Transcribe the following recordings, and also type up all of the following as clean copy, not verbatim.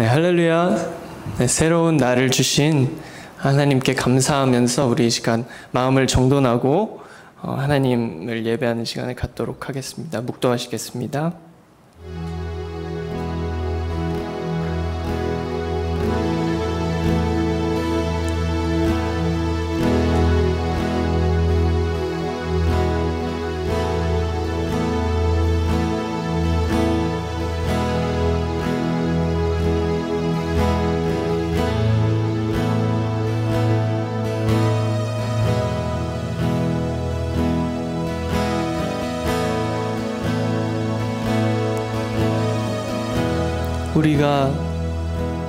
네, 할렐루야. 네, 새로운 날을 주신 하나님께 감사하면서 우리 이 시간 마음을 정돈하고 하나님을 예배하는 시간을 갖도록 하겠습니다. 묵도하시겠습니다. 우리가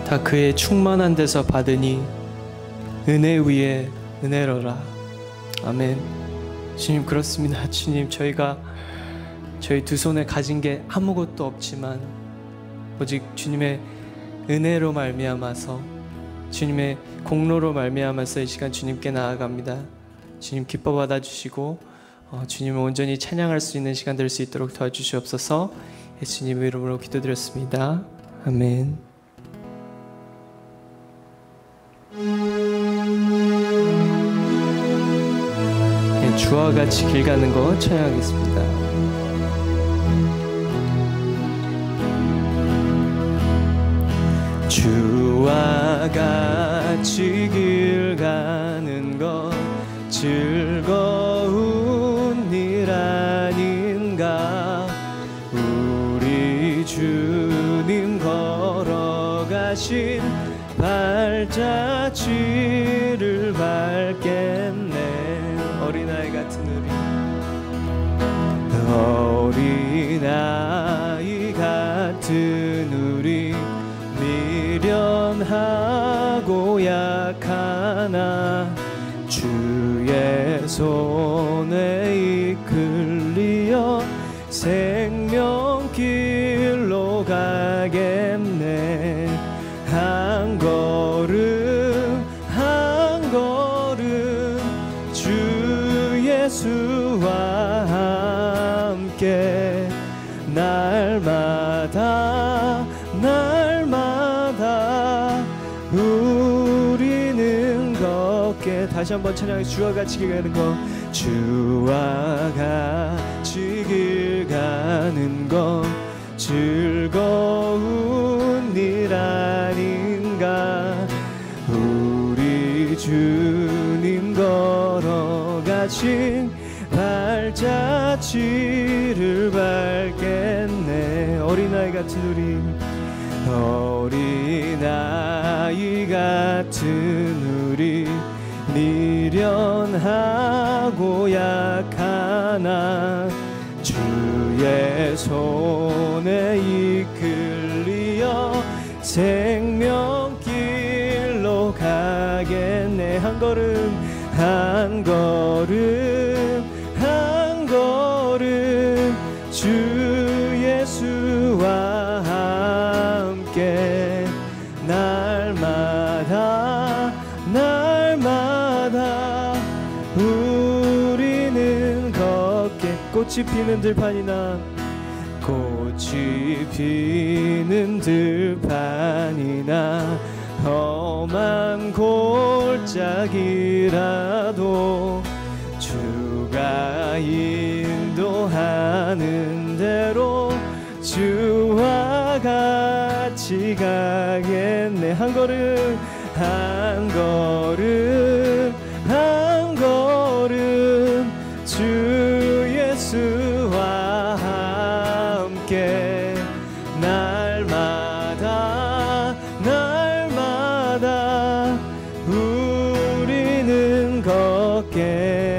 다 그의 충만한 데서 받으니 은혜 위에 은혜로라. 아멘. 주님, 그렇습니다. 주님, 저희가 저희 두 손에 가진 게 아무것도 없지만 오직 주님의 은혜로 말미암아서, 주님의 공로로 말미암아서 이 시간 주님께 나아갑니다. 주님, 기뻐 받아주시고 주님을 온전히 찬양할 수 있는 시간 될 수 있도록 도와주시옵소서. 예수님의 이름으로 기도드렸습니다. 아멘. 네, 주와 같이 길 가는 거 찬양하겠습니다. 주와 같이 길 가는 것 즐거운 일 아닌가. 우리 주님 걸어가신 발자취를 밟겠네. 어린아이 같은 우리, 어린아이 같은 우리, 미련하고 약하나 주의 손에 이끌리어 생명길로 가겠네. 한 걸음 한 걸음 주 예수와 함께 날마다 날마다 우리는 걷게. 다시 한번 찬양해. 주와 같이 길 가는 것, 주와 같이 길 가는 것 즐거운 일 아닌가. 우리 주님 걸어가신 발자취를 밟겠네. 어린아이 같은 우리, 어린아이 같은 우리, 미련하고 약하나 주의 손에 이끌리어 생명길로 가겠네. 한 걸음 한 걸음 한 걸음 주 예수와 함께 날마다 날마다 우리는 걷게. 꽃이 피는 들판이나 꽃이 피는 들판이나 험한 골짜기라도 주가 인도하는 대로 주와 같이 가겠네. 한 걸음 한 걸음 한 걸음 주 예수와 함께 날마다 날마다 우리는 걷게.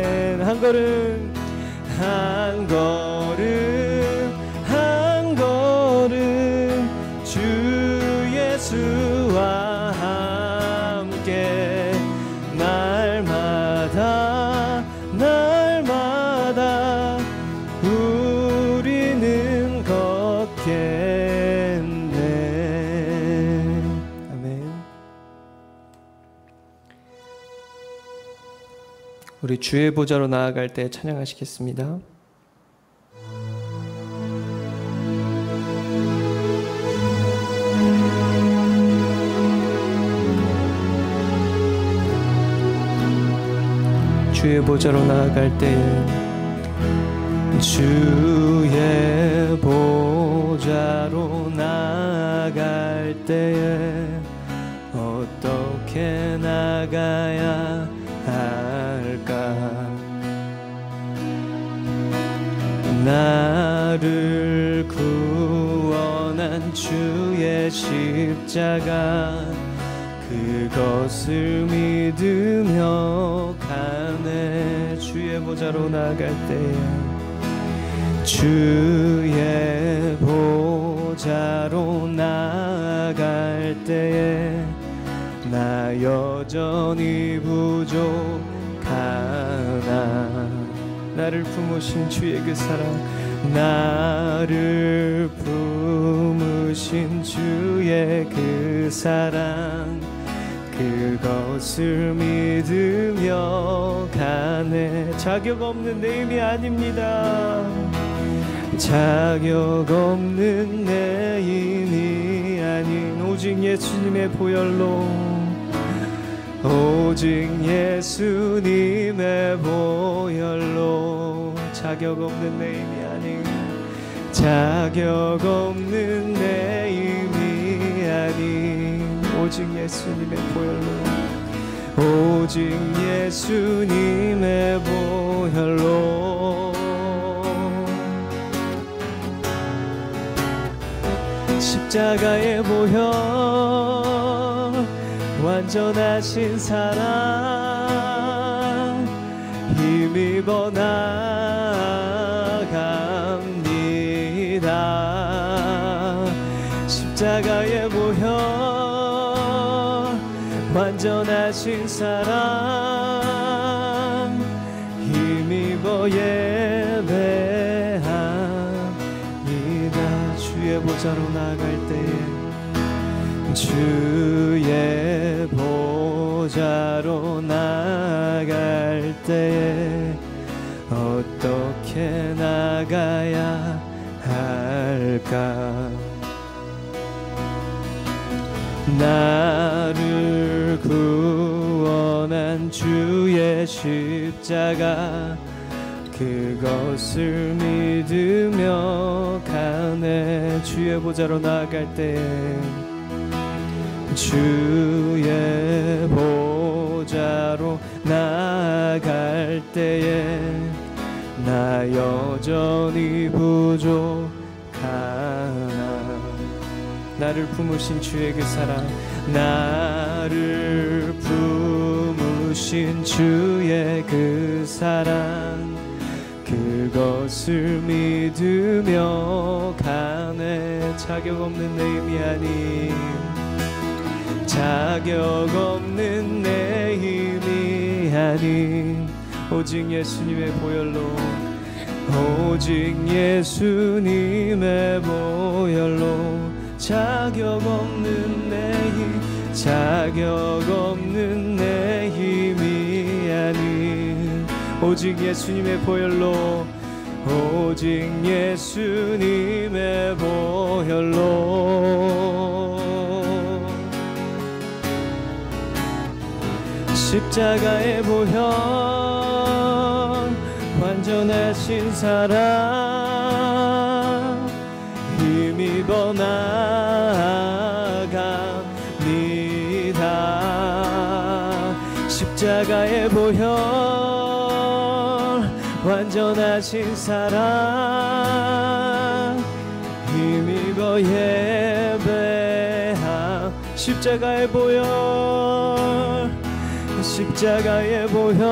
한 걸음 한 걸음 한 걸음 주 예수와 함께 날마다 날마다 우리는 걷겠네. 아멘. 우리 주의 보좌로 나아갈 때 찬양하시겠습니다. 주의 보좌로 나아갈 때에 주의 보좌로 나아갈 때에 어떻게 나가야 할까? 나를 구원한 주의 십자가 그것을 믿으며 가네. 주의 보좌로 나갈 때에 주의 보좌로 나갈 때에 나 여전히 부족하나. 나를 품으신 주의 그 사랑, 나를 품으신 주의 그 사랑 그것을 믿으며 가네. 자격 없는 내 힘이 아닙니다. 자격 없는 내 힘이 아닌 오직 예수님의 보혈로, 오직 예수님의 보혈로, 자격 없는 내 힘이 아닌, 자격 없는 내 힘이 아닌 오직 예수님의 보혈로, 오직 예수님의 보혈로. 십자가의 보혈, 완전하신 사랑 힘입어 나갑니다. 십자가의 보혈, 완전하신 사랑 힘입어 예배합니다. 주의 보좌로 나갈 때에, 주의 보좌로 나갈 때에 어떻게 나가야 할까? 나를 구원한 주의 십자가 그것을 믿으며 가네. 주의 보좌로 나갈 때에, 주의 보좌로 나갈 때에 나 여전히 부족하나. 나를 품으신 주의 그 사랑, 나를 품으신 주의 그 사랑 그것을 믿으며 가네. 자격 없는 내 힘이 아닌, 자격 없는 내 힘이 아닌 오직 예수님의 보혈로, 오직 예수님의 보혈로, 자격 없는 내 힘, 자격 없는 내 힘이 아닌 오직 예수님의 보혈로, 오직 예수님의 보혈로. 십자가의 보혈, 완전하신 사랑 힘입어 나갑니다. 십자가의 보혈, 완전하신 사랑 힘입어 예배함. 십자가의 보혈, 십자가의 보혈,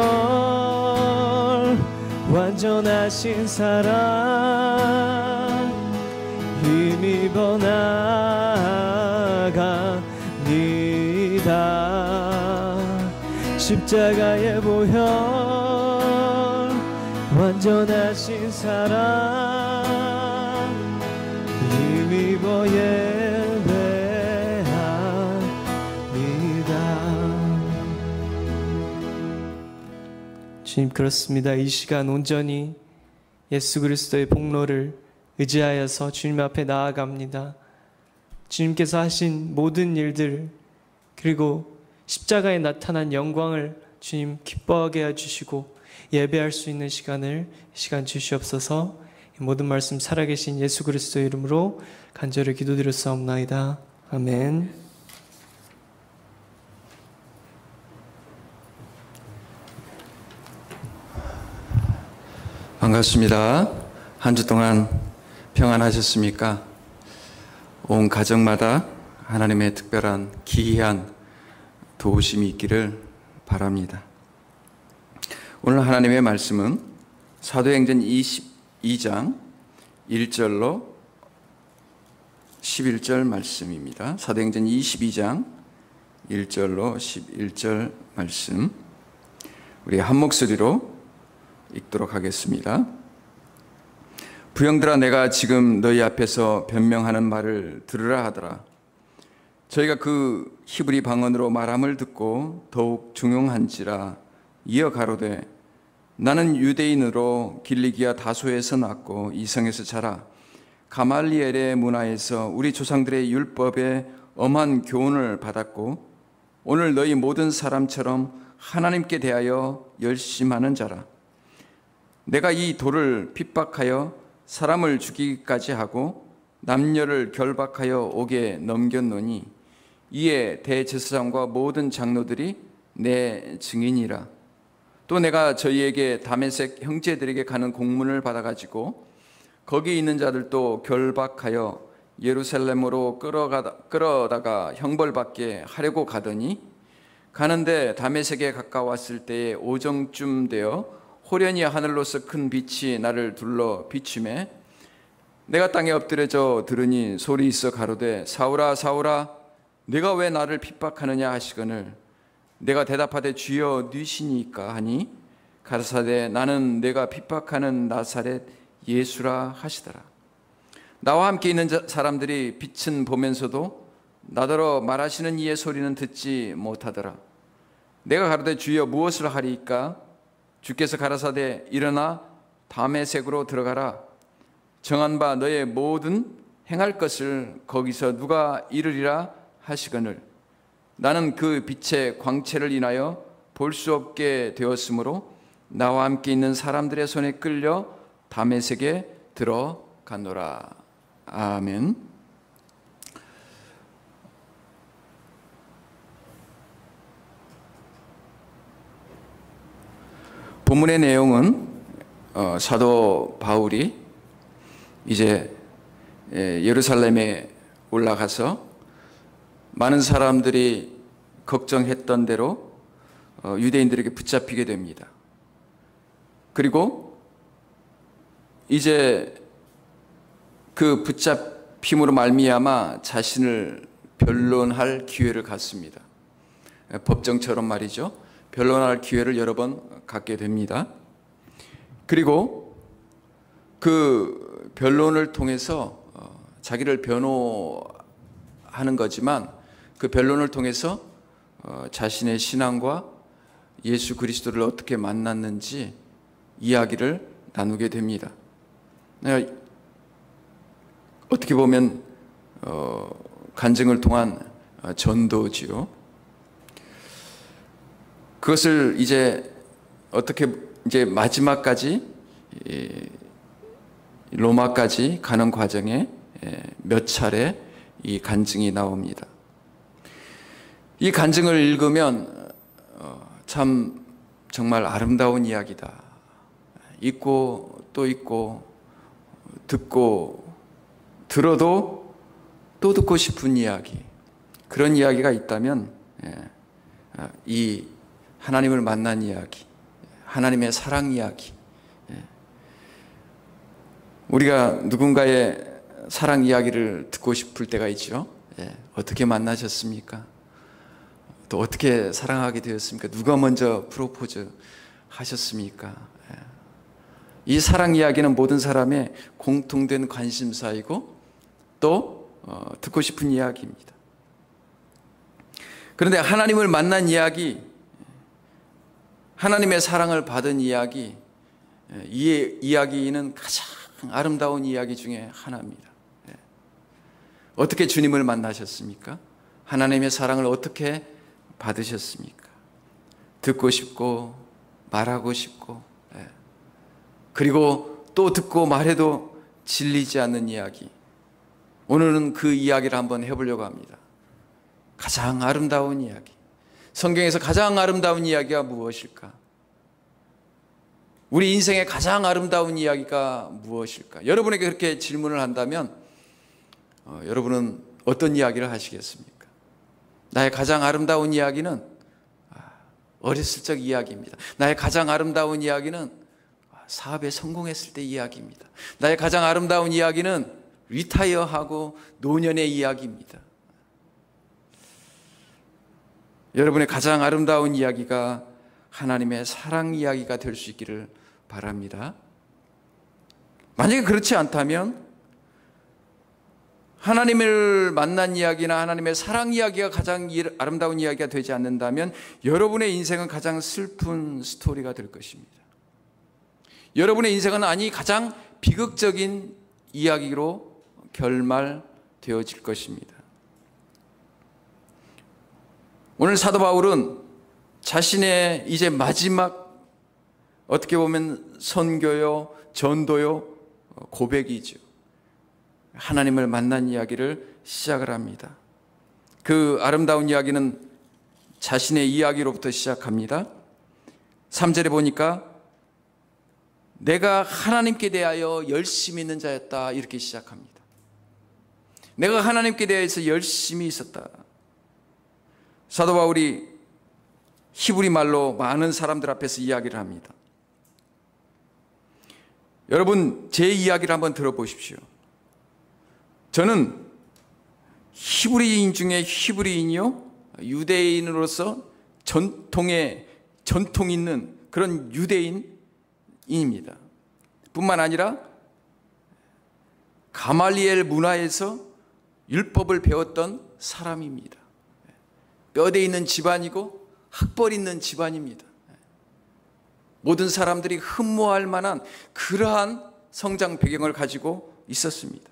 완전하신 사랑 힘입어 나갑니다. 십자가의 보혈, 완전하신 사랑 힘입어 주님, 그렇습니다. 이 시간 온전히 예수 그리스도의 복로를 의지하여서 주님 앞에 나아갑니다. 주님께서 하신 모든 일들, 그리고 십자가에 나타난 영광을 주님 기뻐하게 해주시고 예배할 수 있는 시간 주시옵소서. 모든 말씀 살아계신 예수 그리스도의 이름으로 간절히 기도드렸사옵나이다. 아멘. 반갑습니다. 한 주 동안 평안하셨습니까? 온 가정마다 하나님의 특별한 기이한 도우심이 있기를 바랍니다. 오늘 하나님의 말씀은 사도행전 22장 1절로 11절 말씀입니다. 사도행전 22장 1절로 11절 말씀, 우리 한 목소리로 읽도록 하겠습니다. 부형들아, 내가 지금 너희 앞에서 변명하는 말을 들으라 하더라. 저희가 그 히브리 방언으로 말함을 듣고 더욱 중용한지라. 이어 가로되, 나는 유대인으로 길리기아 다소에서 났고 이성에서 자라 가말리엘의 문화에서 우리 조상들의 율법에 엄한 교훈을 받았고 오늘 너희 모든 사람처럼 하나님께 대하여 열심하는 자라. 내가 이 돌을 핍박하여 사람을 죽이기까지 하고 남녀를 결박하여 옥에 넘겼노니 이에 대제사장과 모든 장로들이 내 증인이라. 또 내가 저희에게 다메섹 형제들에게 가는 공문을 받아가지고 거기 있는 자들도 결박하여 예루살렘으로 끌어다가 형벌받게 하려고 가더니 가는데 다메섹에 가까웠을 때에 오정쯤 되어 호련히 하늘로서 큰 빛이 나를 둘러 비추매 내가 땅에 엎드려져 들으니 소리 있어 가로되, 사울아 사울아, 네가 왜 나를 핍박하느냐 하시거늘 내가 대답하되, 주여 누이시니까 하니 가라사대, 나는 내가 핍박하는 나사렛 예수라 하시더라. 나와 함께 있는 사람들이 빛은 보면서도 나더러 말하시는 이의 소리는 듣지 못하더라. 내가 가로되, 주여 무엇을 하리이까? 주께서 가라사대, 일어나 다메섹으로 들어가라. 정한 바 너의 모든 행할 것을 거기서 누가 이르리라 하시거늘 나는 그 빛의 광채를 인하여 볼 수 없게 되었으므로 나와 함께 있는 사람들의 손에 끌려 다메섹에 들어가노라. 아멘. 본문의 내용은 사도 바울이 이제 예루살렘에 올라가서 많은 사람들이 걱정했던 대로 유대인들에게 붙잡히게 됩니다. 그리고 이제 그 붙잡힘으로 말미암아 자신을 변론할 기회를 갖습니다. 법정처럼 말이죠. 변론할 기회를 여러 번 갖게 됩니다. 그리고 그 변론을 통해서 자기를 변호하는 거지만 그 변론을 통해서 자신의 신앙과 예수 그리스도를 어떻게 만났는지 이야기를 나누게 됩니다. 어떻게 보면 간증을 통한 전도지요. 그것을 이제 어떻게 이제 마지막까지 로마까지 가는 과정에 몇 차례 이 간증이 나옵니다. 이 간증을 읽으면 참 정말 아름다운 이야기다. 읽고 또 읽고 듣고 들어도 또 듣고 싶은 이야기, 그런 이야기가 있다면 이 하나님을 만난 이야기, 하나님의 사랑 이야기, 우리가 누군가의 사랑 이야기를 듣고 싶을 때가 있죠. 어떻게 만나셨습니까? 또 어떻게 사랑하게 되었습니까? 누가 먼저 프로포즈 하셨습니까? 이 사랑 이야기는 모든 사람의 공통된 관심사이고 또 듣고 싶은 이야기입니다. 그런데 하나님을 만난 이야기, 하나님의 사랑을 받은 이야기, 이 이야기는 가장 아름다운 이야기 중에 하나입니다. 어떻게 주님을 만나셨습니까? 하나님의 사랑을 어떻게 받으셨습니까? 듣고 싶고 말하고 싶고, 그리고 또 듣고 말해도 질리지 않는 이야기. 오늘은 그 이야기를 한번 해보려고 합니다. 가장 아름다운 이야기. 성경에서 가장 아름다운 이야기가 무엇일까? 우리 인생의 가장 아름다운 이야기가 무엇일까? 여러분에게 그렇게 질문을 한다면 여러분은 어떤 이야기를 하시겠습니까? 나의 가장 아름다운 이야기는 어렸을 적 이야기입니다. 나의 가장 아름다운 이야기는 사업에 성공했을 때 이야기입니다. 나의 가장 아름다운 이야기는 리타이어하고 노년의 이야기입니다. 여러분의 가장 아름다운 이야기가 하나님의 사랑 이야기가 될 수 있기를 바랍니다. 만약에 그렇지 않다면 하나님을 만난 이야기나 하나님의 사랑 이야기가 가장 아름다운 이야기가 되지 않는다면 여러분의 인생은 가장 슬픈 스토리가 될 것입니다. 여러분의 인생은 가장 비극적인 이야기로 결말되어질 것입니다. 오늘 사도 바울은 자신의 이제 마지막 어떻게 보면 선교요, 전도요, 고백이죠. 하나님을 만난 이야기를 시작을 합니다. 그 아름다운 이야기는 자신의 이야기로부터 시작합니다. 3절에 보니까 내가 하나님께 대하여 열심히 있는 자였다 이렇게 시작합니다. 내가 하나님께 대해서 열심히 있었다. 사도 바울이 히브리 말로 많은 사람들 앞에서 이야기를 합니다. 여러분 제 이야기를 한번 들어보십시오. 저는 히브리인 중에 히브리인이요, 유대인으로서 전통 있는 그런 유대인입니다. 뿐만 아니라 가말리엘 문화에서 율법을 배웠던 사람입니다. 뼈대 있는 집안이고 학벌 있는 집안입니다. 모든 사람들이 흠모할 만한 그러한 성장 배경을 가지고 있었습니다.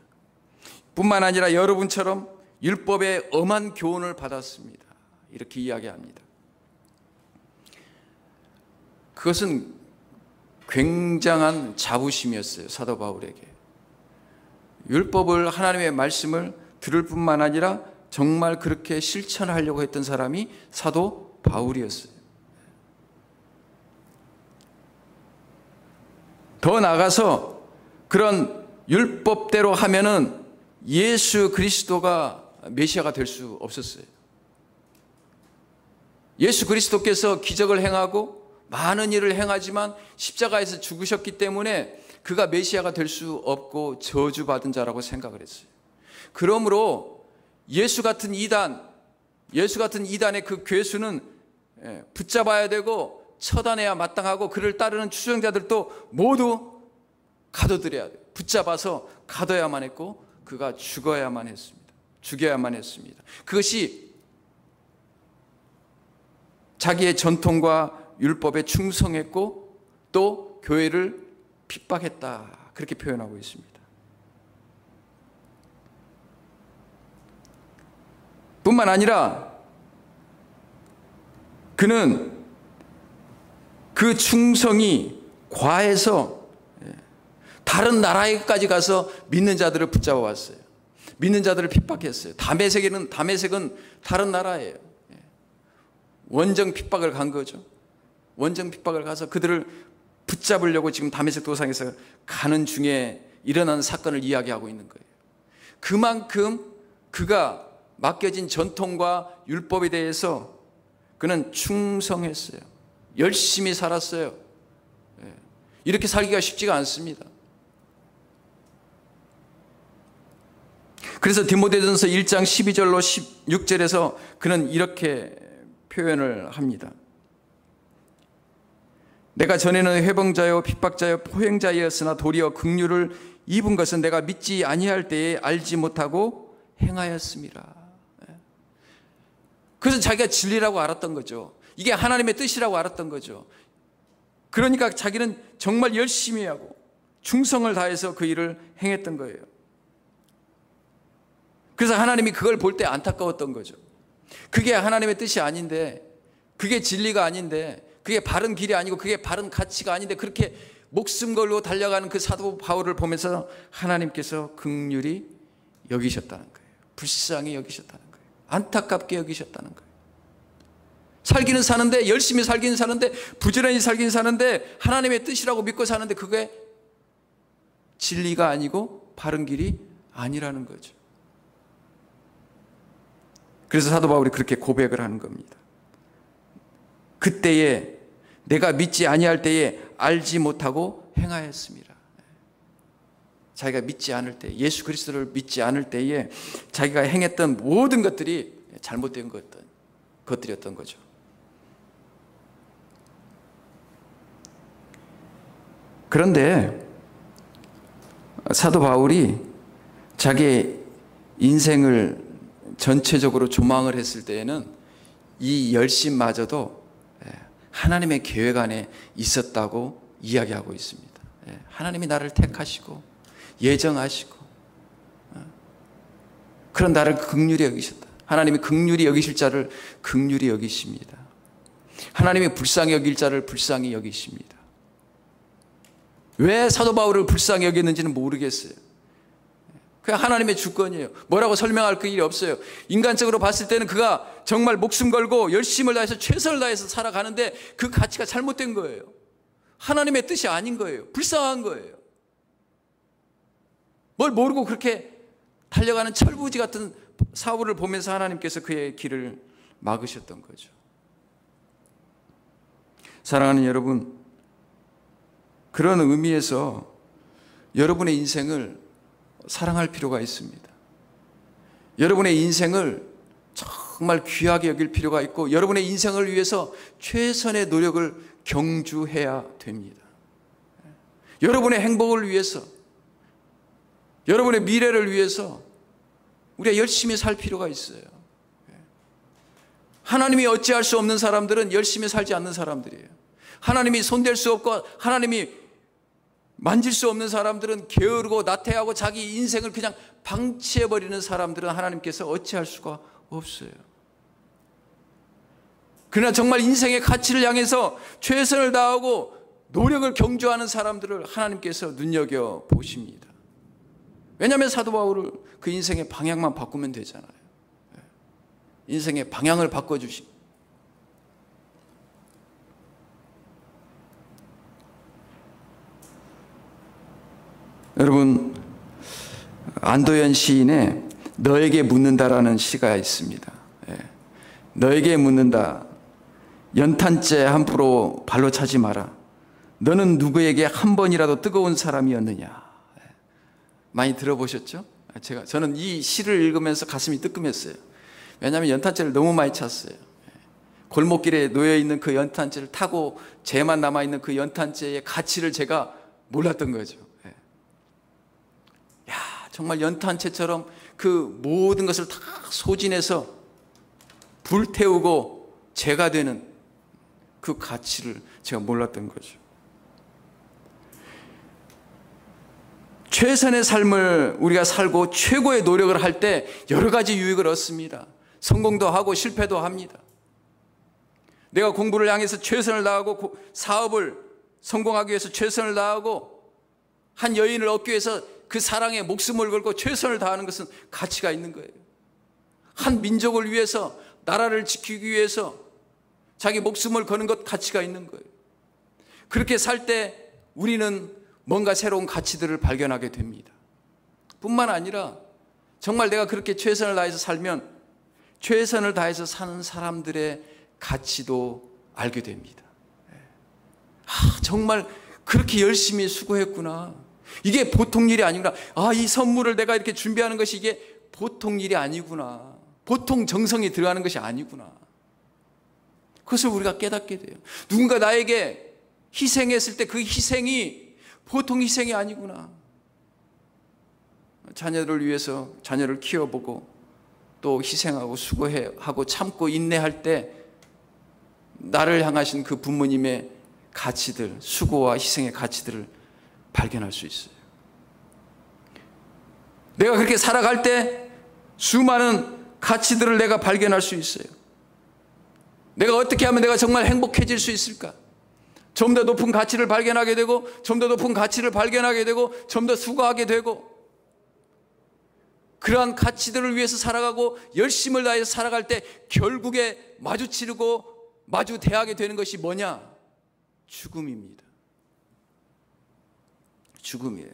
뿐만 아니라 여러분처럼 율법의 엄한 교훈을 받았습니다. 이렇게 이야기합니다. 그것은 굉장한 자부심이었어요. 사도 바울에게. 율법을, 하나님의 말씀을 들을 뿐만 아니라 정말 그렇게 실천하려고 했던 사람이 사도 바울이었어요. 더 나아가서 그런 율법대로 하면은 예수 그리스도가 메시아가 될 수 없었어요. 예수 그리스도께서 기적을 행하고 많은 일을 행하지만 십자가에서 죽으셨기 때문에 그가 메시아가 될 수 없고 저주받은 자라고 생각을 했어요. 그러므로 예수 같은 이단의 그 괴수는 붙잡아야 되고 처단해야 마땅하고 그를 따르는 추종자들도 모두 가둬들여야 돼요. 붙잡아서 가둬야만 했고 그가 죽어야만 했습니다. 죽여야만 했습니다. 그것이 자기의 전통과 율법에 충성했고 또 교회를 핍박했다. 그렇게 표현하고 있습니다. 뿐만 아니라 그는 그 충성이 과해서 다른 나라에까지 가서 믿는 자들을 붙잡아 왔어요. 믿는 자들을 핍박했어요. 다메섹은 다른 나라예요. 원정 핍박을 간 거죠. 원정 핍박을 가서 그들을 붙잡으려고 지금 다메섹 도상에서 가는 중에 일어난 사건을 이야기하고 있는 거예요. 그만큼 그가 맡겨진 전통과 율법에 대해서 그는 충성했어요. 열심히 살았어요. 이렇게 살기가 쉽지가 않습니다. 그래서 디모데전서 1장 12절로 16절에서 그는 이렇게 표현을 합니다. 내가 전에는 회방자요 핍박자요 포행자였으나 도리어 긍휼을 입은 것은 내가 믿지 아니할 때에 알지 못하고 행하였음이라. 그래서 자기가 진리라고 알았던 거죠. 이게 하나님의 뜻이라고 알았던 거죠. 그러니까 자기는 정말 열심히 하고 충성을 다해서 그 일을 행했던 거예요. 그래서 하나님이 그걸 볼 때 안타까웠던 거죠. 그게 하나님의 뜻이 아닌데, 그게 진리가 아닌데 그게 바른 길이 아니고 그게 바른 가치가 아닌데 그렇게 목숨 걸고 달려가는 그 사도 바울을 보면서 하나님께서 긍휼히 여기셨다는 거예요. 불쌍히 여기셨다는 거예요. 안타깝게 여기셨다는 거예요. 살기는 사는데, 열심히 살기는 사는데, 부지런히 살기는 사는데, 하나님의 뜻이라고 믿고 사는데 그게 진리가 아니고 바른 길이 아니라는 거죠. 그래서 사도 바울이 그렇게 고백을 하는 겁니다. 그때에 내가 믿지 아니할 때에 알지 못하고 행하였습니다. 자기가 믿지 않을 때, 예수 그리스도를 믿지 않을 때에 자기가 행했던 모든 것들이 잘못된 것들이었던 거죠. 그런데 사도 바울이 자기의 인생을 전체적으로 조망을 했을 때에는 이 열심마저도 하나님의 계획 안에 있었다고 이야기하고 있습니다. 하나님이 나를 택하시고 예정하시고 그런 나를 긍휼히 여기셨다. 하나님이 긍휼히 여기실 자를 긍휼히 여기십니다. 하나님이 불쌍히 여길 자를 불쌍히 여기십니다. 왜 사도 바울을 불쌍히 여겼는지는 모르겠어요. 그냥 하나님의 주권이에요. 뭐라고 설명할 그 일이 없어요. 인간적으로 봤을 때는 그가 정말 목숨 걸고 열심을 다해서 최선을 다해서 살아가는데 그 가치가 잘못된 거예요. 하나님의 뜻이 아닌 거예요. 불쌍한 거예요. 뭘 모르고 그렇게 달려가는 철부지 같은 사울을 보면서 하나님께서 그의 길을 막으셨던 거죠. 사랑하는 여러분, 그런 의미에서 여러분의 인생을 사랑할 필요가 있습니다. 여러분의 인생을 정말 귀하게 여길 필요가 있고 여러분의 인생을 위해서 최선의 노력을 경주해야 됩니다. 여러분의 행복을 위해서, 여러분의 미래를 위해서 우리가 열심히 살 필요가 있어요. 하나님이 어찌할 수 없는 사람들은 열심히 살지 않는 사람들이에요. 하나님이 손댈 수 없고 하나님이 만질 수 없는 사람들은 게으르고 나태하고 자기 인생을 그냥 방치해버리는 사람들은 하나님께서 어찌할 수가 없어요. 그러나 정말 인생의 가치를 향해서 최선을 다하고 노력을 경주하는 사람들을 하나님께서 눈여겨보십니다. 왜냐하면 사도 바울을 그 인생의 방향만 바꾸면 되잖아요. 인생의 방향을 바꿔주십니다. 여러분, 안도현 시인의 너에게 묻는다라는 시가 있습니다. 너에게 묻는다. 연탄재 함부로 발로 차지 마라. 너는 누구에게 한 번이라도 뜨거운 사람이었느냐. 많이 들어보셨죠? 저는 이 시를 읽으면서 가슴이 뜨끔했어요. 왜냐하면 연탄재를 너무 많이 찼어요. 골목길에 놓여있는 그 연탄재를 타고 재만 남아있는 그 연탄재의 가치를 제가 몰랐던 거죠. 정말 연탄재처럼 그 모든 것을 다 소진해서 불태우고 재가 되는 그 가치를 제가 몰랐던 거죠. 최선의 삶을 우리가 살고 최고의 노력을 할 때 여러 가지 유익을 얻습니다. 성공도 하고 실패도 합니다. 내가 공부를 향해서 최선을 다하고 사업을 성공하기 위해서 최선을 다하고 한 여인을 얻기 위해서 그 사랑에 목숨을 걸고 최선을 다하는 것은 가치가 있는 거예요. 한 민족을 위해서, 나라를 지키기 위해서 자기 목숨을 거는 것 가치가 있는 거예요. 그렇게 살 때 우리는 뭔가 새로운 가치들을 발견하게 됩니다. 뿐만 아니라 정말 내가 그렇게 최선을 다해서 살면 최선을 다해서 사는 사람들의 가치도 알게 됩니다. 정말 그렇게 열심히 수고했구나. 이게 보통 일이 아니구나. 이 선물을 내가 이렇게 준비하는 것이 이게 보통 일이 아니구나. 보통 정성이 들어가는 것이 아니구나. 그것을 우리가 깨닫게 돼요. 누군가 나에게 희생했을 때 그 희생이 보통 희생이 아니구나. 자녀를 위해서 자녀를 키워보고 또 희생하고 수고하고 참고 인내할 때 나를 향하신 그 부모님의 가치들, 수고와 희생의 가치들을 발견할 수 있어요. 내가 그렇게 살아갈 때 수많은 가치들을 내가 발견할 수 있어요. 내가 어떻게 하면 내가 정말 행복해질 수 있을까? 좀 더 높은 가치를 발견하게 되고, 좀 더 높은 가치를 발견하게 되고, 좀 더 수고하게 되고, 그러한 가치들을 위해서 살아가고 열심을 다해서 살아갈 때 결국에 마주치고 마주대하게 되는 것이 뭐냐? 죽음입니다. 죽음이에요.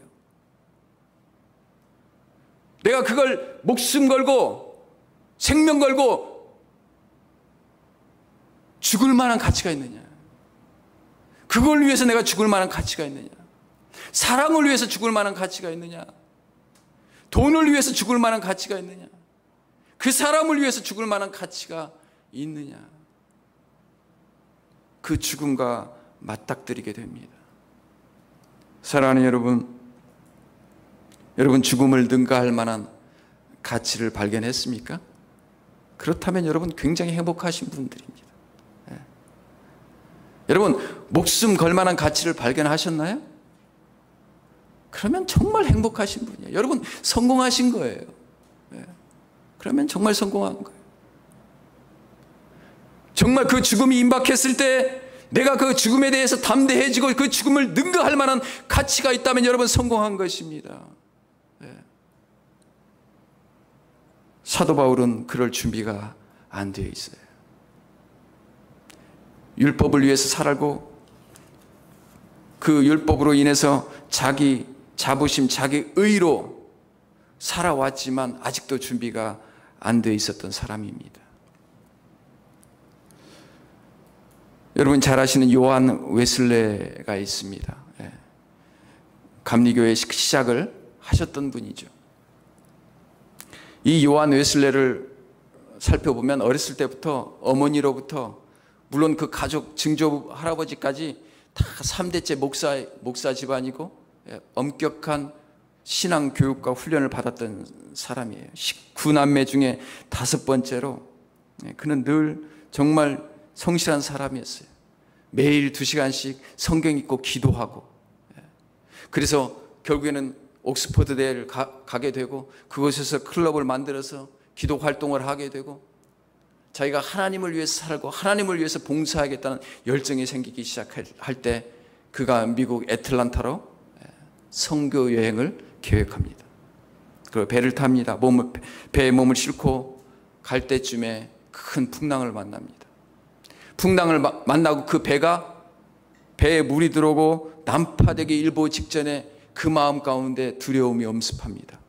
내가 그걸 목숨 걸고 생명 걸고 죽을 만한 가치가 있느냐? 그걸 위해서 내가 죽을 만한 가치가 있느냐? 사랑을 위해서 죽을 만한 가치가 있느냐? 돈을 위해서 죽을 만한 가치가 있느냐? 그 사람을 위해서 죽을 만한 가치가 있느냐? 그 죽음과 맞닥뜨리게 됩니다. 사랑하는 여러분 죽음을 능가할 만한 가치를 발견했습니까? 그렇다면 여러분 굉장히 행복하신 분들입니다. 네. 여러분 목숨 걸 만한 가치를 발견하셨나요? 그러면 정말 행복하신 분이에요. 여러분 성공하신 거예요. 네. 그러면 정말 성공한 거예요. 정말 그 죽음이 임박했을 때 내가 그 죽음에 대해서 담대해지고 그 죽음을 능가할 만한 가치가 있다면 여러분 성공한 것입니다. 네. 사도 바울은 그럴 준비가 안 되어 있어요. 율법을 위해서 살고 그 율법으로 인해서 자기 자부심, 자기 의로 살아왔지만 아직도 준비가 안 되어 있었던 사람입니다. 여러분 잘 아시는 요한 웨슬레가 있습니다. 감리교의 시작을 하셨던 분이죠. 이 요한 웨슬레를 살펴보면 어렸을 때부터 어머니로부터 물론 그 가족 증조 할아버지까지 다 3대째 목사 집안이고 엄격한 신앙 교육과 훈련을 받았던 사람이에요. 19남매 중에 5번째로 그는 늘 정말 성실한 사람이었어요. 매일 2시간씩 성경 읽고 기도하고, 그래서 결국에는 옥스퍼드 대를 가게 되고 그곳에서 클럽을 만들어서 기도 활동을 하게 되고 자기가 하나님을 위해서 살고 하나님을 위해서 봉사하겠다는 열정이 생기기 시작할 때 그가 미국 애틀란타로 선교 여행을 계획합니다. 그리고 배를 탑니다. 배에 몸을 싣고 갈 때쯤에 큰 풍랑을 만납니다. 풍랑을 만나고 그 배에 물이 들어오고 난파되기 일보 직전에 그 마음 가운데 두려움이 엄습합니다.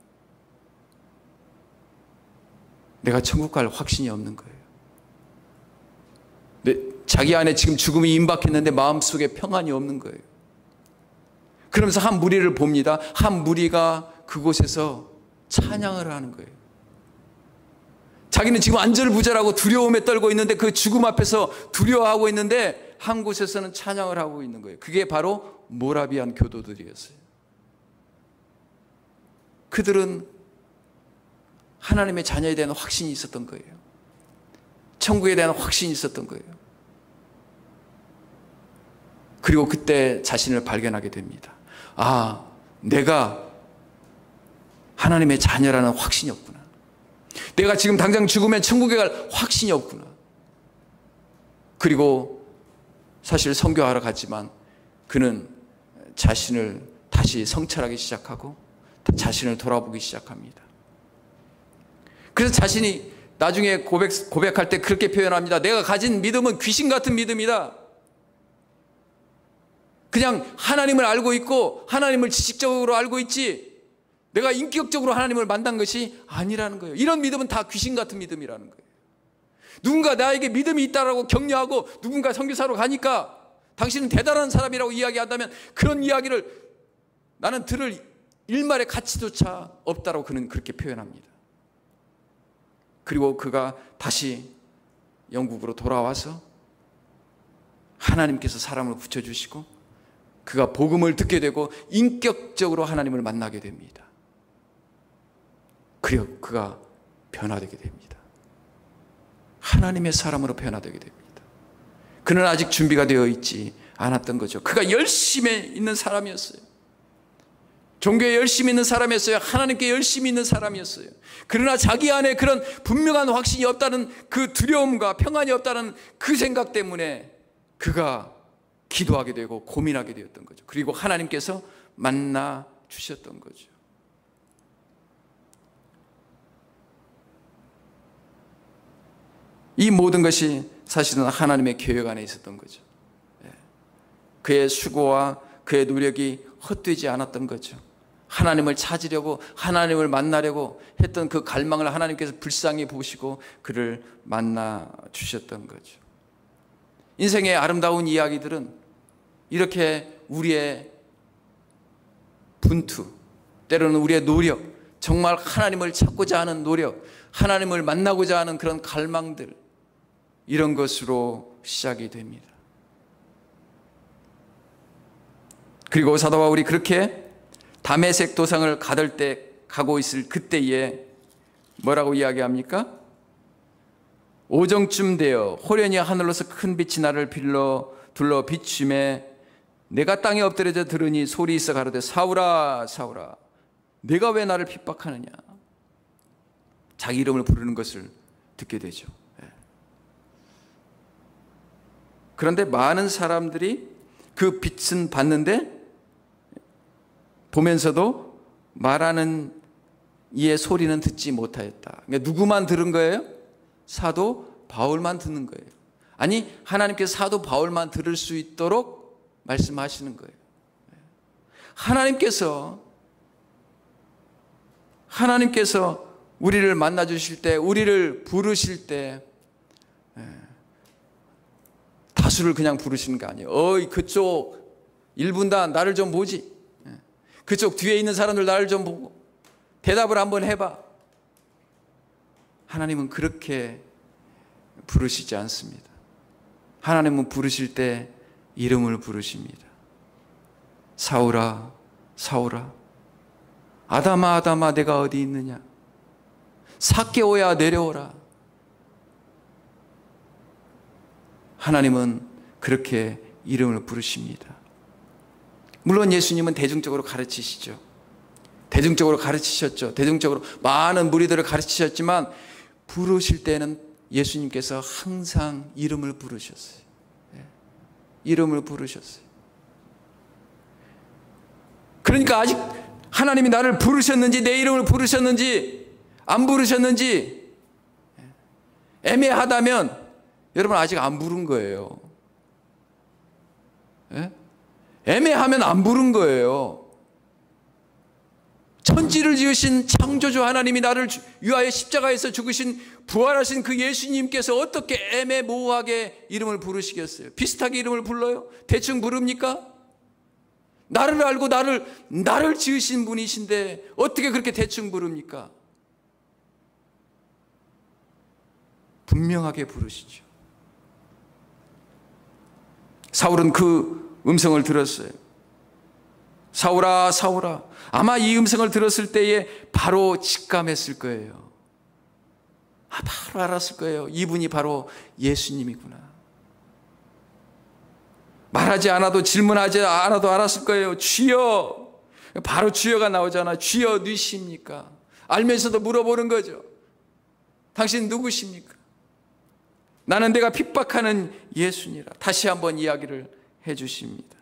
내가 천국 갈 확신이 없는 거예요. 자기 안에 지금 죽음이 임박했는데 마음속에 평안이 없는 거예요. 그러면서 한 무리를 봅니다. 한 무리가 그곳에서 찬양을 하는 거예요. 자기는 지금 안절부절하고 두려움에 떨고 있는데 그 죽음 앞에서 두려워하고 있는데 한 곳에서는 찬양을 하고 있는 거예요. 그게 바로 모라비안 교도들이었어요. 그들은 하나님의 자녀에 대한 확신이 있었던 거예요. 천국에 대한 확신이 있었던 거예요. 그리고 그때 자신을 발견하게 됩니다. 아, 내가 하나님의 자녀라는 확신이 없구나. 내가 지금 당장 죽으면 천국에 갈 확신이 없구나. 그리고 사실 선교하러 갔지만 그는 자신을 다시 성찰하기 시작하고 자신을 돌아보기 시작합니다. 그래서 자신이 나중에 고백할 때 그렇게 표현합니다. 내가 가진 믿음은 귀신 같은 믿음이다. 그냥 하나님을 알고 있고 하나님을 지식적으로 알고 있지 내가 인격적으로 하나님을 만난 것이 아니라는 거예요. 이런 믿음은 다 귀신 같은 믿음이라는 거예요. 누군가 나에게 믿음이 있다라고 격려하고 누군가 선교사로 가니까 당신은 대단한 사람이라고 이야기한다면 그런 이야기를 나는 들을 일말의 가치조차 없다라고 그는 그렇게 표현합니다. 그리고 그가 다시 영국으로 돌아와서 하나님께서 사람을 붙여주시고 그가 복음을 듣게 되고 인격적으로 하나님을 만나게 됩니다. 그리고 그가 변화되게 됩니다. 하나님의 사람으로 변화되게 됩니다. 그는 아직 준비가 되어 있지 않았던 거죠. 그가 열심히 있는 사람이었어요. 종교에 열심히 있는 사람이었어요. 하나님께 열심히 있는 사람이었어요. 그러나 자기 안에 그런 분명한 확신이 없다는 그 두려움과 평안이 없다는 그 생각 때문에 그가 기도하게 되고 고민하게 되었던 거죠. 그리고 하나님께서 만나 주셨던 거죠. 이 모든 것이 사실은 하나님의 계획 안에 있었던 거죠. 그의 수고와 그의 노력이 헛되지 않았던 거죠. 하나님을 찾으려고, 하나님을 만나려고 했던 그 갈망을 하나님께서 불쌍히 보시고 그를 만나 주셨던 거죠. 인생의 아름다운 이야기들은 이렇게 우리의 분투, 때로는 우리의 노력, 정말 하나님을 찾고자 하는 노력, 하나님을 만나고자 하는 그런 갈망들, 이런 것으로 시작이 됩니다. 그리고 사도 바울이 그렇게 다메섹 도상을 가고 있을 그때에 뭐라고 이야기합니까? 오정쯤 되어 호련히 하늘로서 큰 빛이 나를 둘러 비춤에 내가 땅에 엎드려져 들으니 소리 있어 가로되 사울아 사울아 내가 왜 나를 핍박하느냐. 자기 이름을 부르는 것을 듣게 되죠. 그런데 많은 사람들이 그 빛은 봤는데 보면서도 말하는 이의 소리는 듣지 못하였다. 그러니까 누구만 들은 거예요? 사도 바울만 듣는 거예요. 아니, 하나님께서 사도 바울만 들을 수 있도록 말씀하시는 거예요. 하나님께서 우리를 만나 주실 때, 우리를 부르실 때 다수를 그냥 부르시는 게 아니에요. 어이, 그쪽 1분단 나를 좀 보지. 그쪽 뒤에 있는 사람들 나를 좀 보고 대답을 한번 해봐. 하나님은 그렇게 부르시지 않습니다. 하나님은 부르실 때 이름을 부르십니다. 사울아 사울아 아담아 아담아 내가 어디 있느냐. 삭개오야 내려오라. 하나님은 그렇게 이름을 부르십니다. 물론 예수님은 대중적으로 가르치시죠. 대중적으로 가르치셨죠. 대중적으로 많은 무리들을 가르치셨지만 부르실 때는 예수님께서 항상 이름을 부르셨어요. 이름을 부르셨어요. 그러니까 아직 하나님이 나를 부르셨는지, 내 이름을 부르셨는지 안 부르셨는지 애매하다면 여러분 아직 안 부른 거예요. 애매하면 안 부른 거예요. 천지를 지으신 창조주 하나님이 나를 위하여 십자가에서 죽으신 부활하신 그 예수님께서 어떻게 애매모호하게 이름을 부르시겠어요? 비슷하게 이름을 불러요? 대충 부릅니까? 나를 알고 나를 지으신 분이신데 어떻게 그렇게 대충 부릅니까? 분명하게 부르시죠. 사울은 그 음성을 들었어요. 사울아 사울아. 아마 이 음성을 들었을 때에 바로 직감했을 거예요. 바로 알았을 거예요. 이분이 바로 예수님이구나. 말하지 않아도, 질문하지 않아도 알았을 거예요. 주여. 바로 주여가 나오잖아. 주여 누구십니까? 알면서도 물어보는 거죠. 당신 누구십니까? 나는 내가 핍박하는 예수니라. 다시 한번 이야기를 해 주십니다.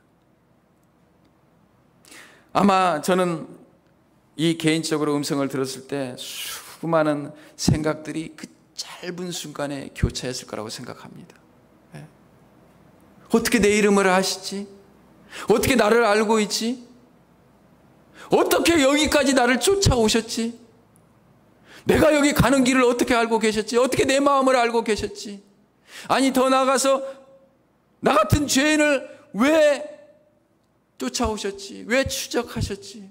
아마 저는 이 개인적으로 음성을 들었을 때 수많은 생각들이 그 짧은 순간에 교차했을 거라고 생각합니다. 어떻게 내 이름을 아시지? 어떻게 나를 알고 있지? 어떻게 여기까지 나를 쫓아오셨지? 내가 여기 가는 길을 어떻게 알고 계셨지? 어떻게 내 마음을 알고 계셨지? 아니, 더 나아가서 나 같은 죄인을 왜 쫓아오셨지? 왜 추적하셨지?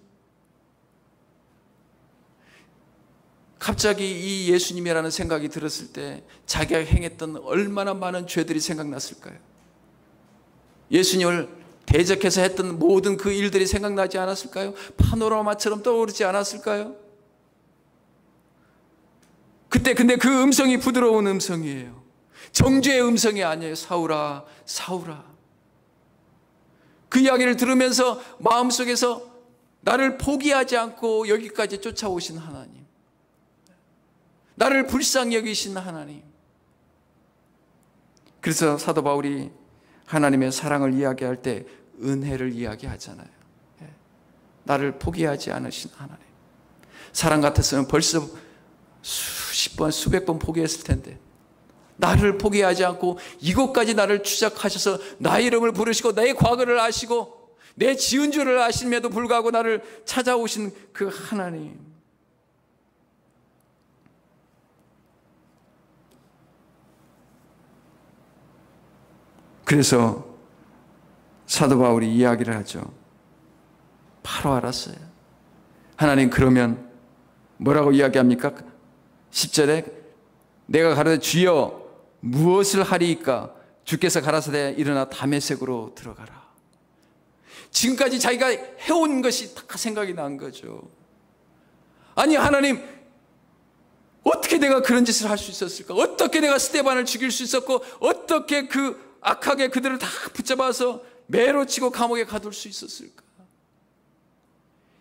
갑자기 이 예수님이라는 생각이 들었을 때 자기가 행했던 얼마나 많은 죄들이 생각났을까요? 예수님을 대적해서 했던 모든 그 일들이 생각나지 않았을까요? 파노라마처럼 떠오르지 않았을까요? 그때 근데 그 음성이 부드러운 음성이에요. 정죄의 음성이 아니에요. 사울아 사울아. 그 이야기를 들으면서 마음속에서 나를 포기하지 않고 여기까지 쫓아오신 하나님, 나를 불쌍히 여기신 하나님. 그래서 사도 바울이 하나님의 사랑을 이야기할 때 은혜를 이야기하잖아요. 나를 포기하지 않으신 하나님. 사랑 같았으면 벌써 수십 번, 수백 번 포기했을 텐데 나를 포기하지 않고 이곳까지 나를 추적하셔서 나의 이름을 부르시고 내 과거를 아시고 내 지은 줄을 아심에도 불구하고 나를 찾아오신 그 하나님. 그래서 사도 바울이 이야기를 하죠. 바로 알았어요. 하나님, 그러면 뭐라고 이야기합니까? 10절에 내가 가로되 주여 무엇을 하리이까? 주께서 가라사대 일어나 다메섹으로 들어가라. 지금까지 자기가 해온 것이 다 생각이 난 거죠. 아니 하나님, 어떻게 내가 그런 짓을 할 수 있었을까? 어떻게 내가 스데반을 죽일 수 있었고 어떻게 그 악하게 그들을 다 붙잡아서 매로 치고 감옥에 가둘 수 있었을까?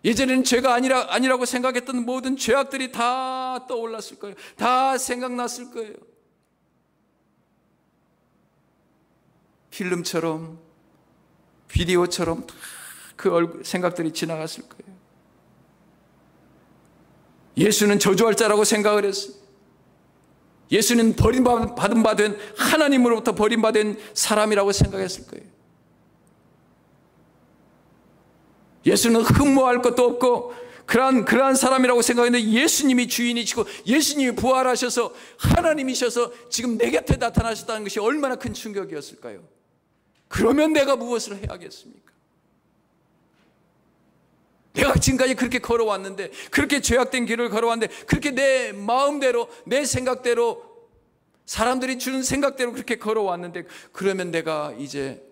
예전에는 죄가 아니라고 생각했던 모든 죄악들이 다 떠올랐을 거예요. 다 생각났을 거예요. 필름처럼, 비디오처럼 다 그 생각들이 지나갔을 거예요. 예수는 저주할 자라고 생각을 했어요. 예수는 버림받은 하나님으로부터 버림받은 사람이라고 생각했을 거예요. 예수는 흠모할 것도 없고 그러한 사람이라고 생각했는데 예수님이 주인이시고 예수님이 부활하셔서 하나님이셔서 지금 내 곁에 나타나셨다는 것이 얼마나 큰 충격이었을까요? 그러면 내가 무엇을 해야겠습니까? 내가 지금까지 그렇게 걸어왔는데, 그렇게 죄악된 길을 걸어왔는데, 그렇게 내 마음대로, 내 생각대로, 사람들이 주는 생각대로 그렇게 걸어왔는데, 그러면 내가 이제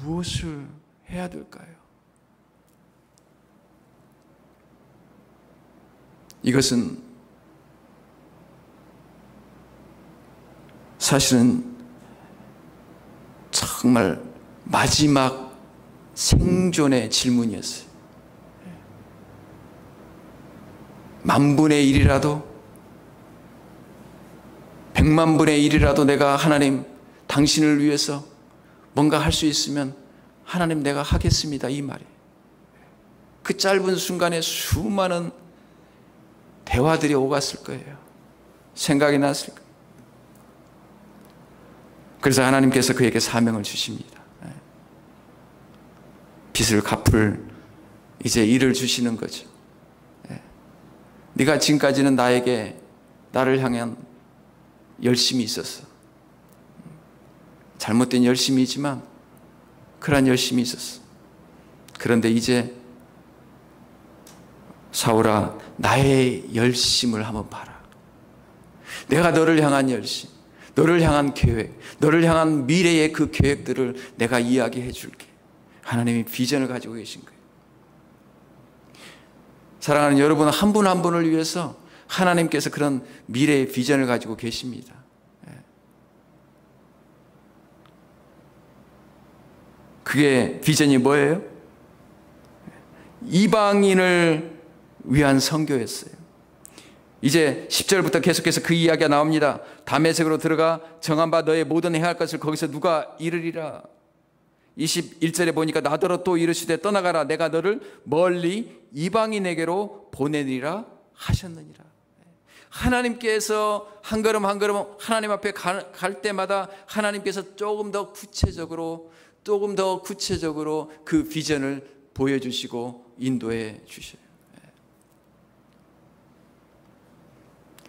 무엇을 해야 될까요? 이것은 사실은 정말 마지막 생존의 질문이었어요. 만분의 1이라도 100만분의 1이라도 내가 하나님 당신을 위해서 뭔가 할 수 있으면 하나님 내가 하겠습니다, 이 말이. 그 짧은 순간에 수많은 대화들이 오갔을 거예요. 생각이 났을 거예요. 그래서 하나님께서 그에게 사명을 주십니다. 빚을 갚을 이제 일을 주시는 거죠. 네가 지금까지는 나를 향한 열심이 있었어. 잘못된 열심이지만 그러한 열심이 있었어. 그런데 이제 사울아, 나의 열심을 한번 봐라. 내가 너를 향한 열심, 너를 향한 계획, 너를 향한 미래의 그 계획들을 내가 이야기해 줄게. 하나님이 비전을 가지고 계신 거예요. 사랑하는 여러분, 한 분 한 분을 위해서 하나님께서 그런 미래의 비전을 가지고 계십니다. 그게 비전이 뭐예요? 이방인을 위한 선교였어요. 이제 10절부터 계속해서 그 이야기가 나옵니다. 다메섹으로 들어가 정한 바 너의 모든 해야 할 것을 거기서 누가 이르리라. 21절에 보니까 나더러 또 이르시되 떠나가라. 내가 너를 멀리 이방인에게로 보내리라 하셨느니라. 하나님께서 한 걸음 한 걸음 하나님 앞에 갈 때마다 하나님께서 조금 더 구체적으로 그 비전을 보여주시고 인도해 주셔요.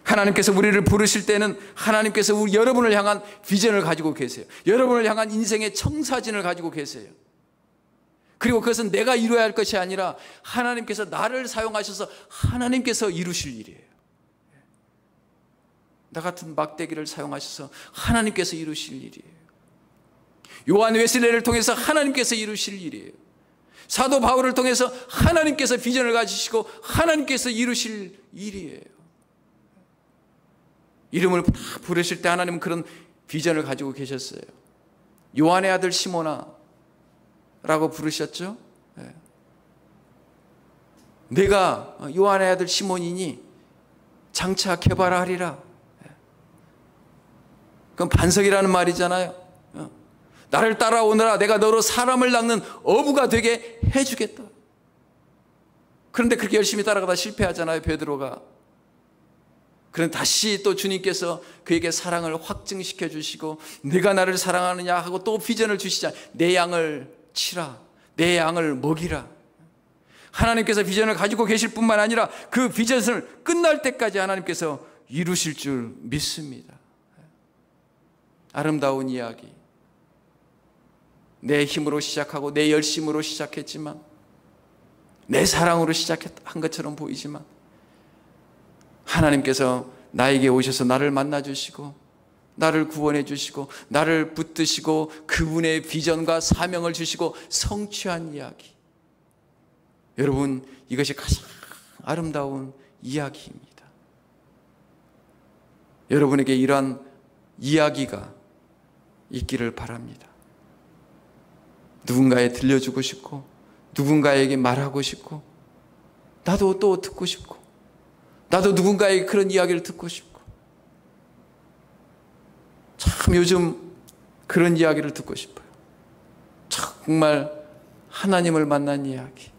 하나님께서 우리를 부르실 때는 하나님께서 여러분을 향한 비전을 가지고 계세요. 여러분을 향한 인생의 청사진을 가지고 계세요. 그리고 그것은 내가 이루어야 할 것이 아니라 하나님께서 나를 사용하셔서 하나님께서 이루실 일이에요. 나 같은 막대기를 사용하셔서 하나님께서 이루실 일이에요. 요한 웨슬레를 통해서 하나님께서 이루실 일이에요. 사도 바울을 통해서 하나님께서 비전을 가지시고 하나님께서 이루실 일이에요. 이름을 다 부르실 때 하나님은 그런 비전을 가지고 계셨어요. 요한의 아들 시몬아 라고 부르셨죠. 내가 요한의 아들 시몬이니 장차 개발하리라. 그건 반석이라는 말이잖아요. 나를 따라오너라. 내가 너로 사람을 낚는 어부가 되게 해주겠다. 그런데 그렇게 열심히 따라가다 실패하잖아요, 베드로가. 그런데 다시 또 주님께서 그에게 사랑을 확증시켜 주시고, 내가 나를 사랑하느냐 하고 또 비전을 주시자. 내 양을 치라. 내 양을 먹이라. 하나님께서 비전을 가지고 계실 뿐만 아니라 그 비전을 끝날 때까지 하나님께서 이루실 줄 믿습니다. 아름다운 이야기. 내 힘으로 시작하고 내 열심으로 시작했지만, 내 사랑으로 시작한 것처럼 보이지만, 하나님께서 나에게 오셔서 나를 만나주시고 나를 구원해 주시고 나를 붙드시고 그분의 비전과 사명을 주시고 성취한 이야기. 여러분, 이것이 가장 아름다운 이야기입니다. 여러분에게 이러한 이야기가 있기를 바랍니다. 누군가에 들려주고 싶고, 누군가에게 말하고 싶고, 나도 또 듣고 싶고, 나도 누군가에게 그런 이야기를 듣고 싶고, 참 요즘 그런 이야기를 듣고 싶어요. 정말 하나님을 만난 이야기,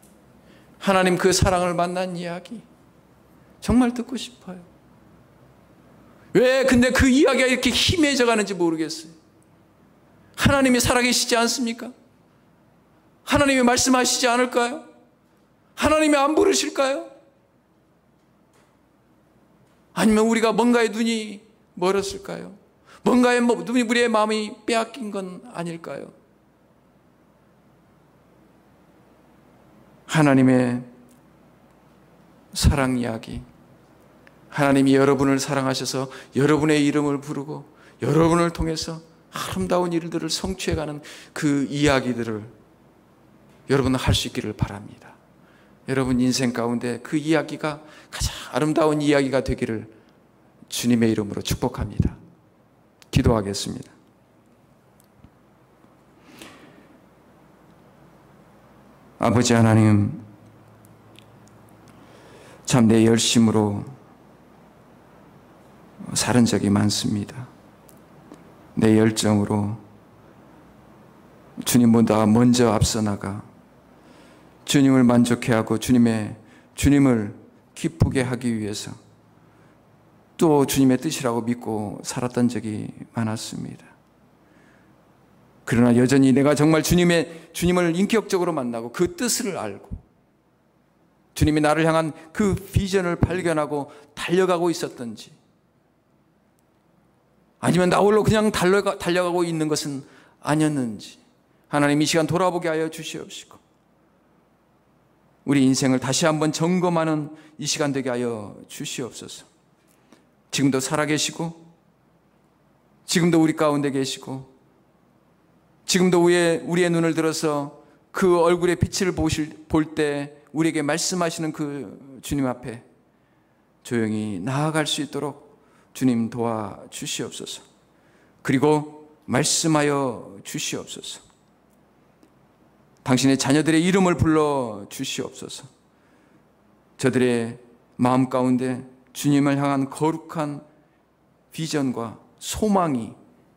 하나님 그 사랑을 만난 이야기 정말 듣고 싶어요. 왜 근데 그 이야기가 이렇게 희미해져 가는지 모르겠어요. 하나님이 살아계시지 않습니까? 하나님이 말씀하시지 않을까요? 하나님이 안 부르실까요? 아니면 우리가 뭔가에 눈이 멀었을까요? 뭔가에 우리의 마음이 빼앗긴 건 아닐까요? 하나님의 사랑 이야기, 하나님이 여러분을 사랑하셔서 여러분의 이름을 부르고 여러분을 통해서 아름다운 일들을 성취해가는 그 이야기들을 여러분은 할 수 있기를 바랍니다. 여러분 인생 가운데 그 이야기가 가장 아름다운 이야기가 되기를 주님의 이름으로 축복합니다. 기도하겠습니다. 아버지 하나님, 참 내 열심으로 살은 적이 많습니다. 내 열정으로 주님보다 먼저 앞서 나가 주님을 만족해 하고 주님을 기쁘게 하기 위해서 또 주님의 뜻이라고 믿고 살았던 적이 많았습니다. 그러나 여전히 내가 정말 주님을 인격적으로 만나고 그 뜻을 알고 주님이 나를 향한 그 비전을 발견하고 달려가고 있었던지, 아니면 나 홀로 그냥 달려가고 있는 것은 아니었는지 하나님 이 시간 돌아보게 하여 주시옵시고 우리 인생을 다시 한번 점검하는 이 시간 되게 하여 주시옵소서. 지금도 살아계시고 지금도 우리 가운데 계시고 지금도 우리의 눈을 들어서 그 얼굴의 빛을 볼 때 우리에게 말씀하시는 그 주님 앞에 조용히 나아갈 수 있도록 주님 도와주시옵소서. 그리고 말씀하여 주시옵소서. 당신의 자녀들의 이름을 불러 주시옵소서. 저들의 마음 가운데 주님을 향한 거룩한 비전과 소망이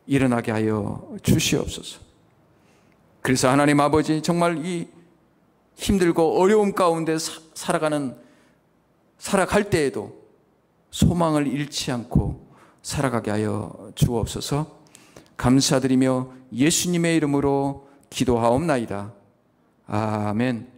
일어나게 하여 주시옵소서. 그래서 하나님 아버지, 정말 이 힘들고 어려움 가운데 살아갈 때에도 소망을 잃지 않고 살아가게 하여 주옵소서. 감사드리며 예수님의 이름으로 기도하옵나이다. 아멘.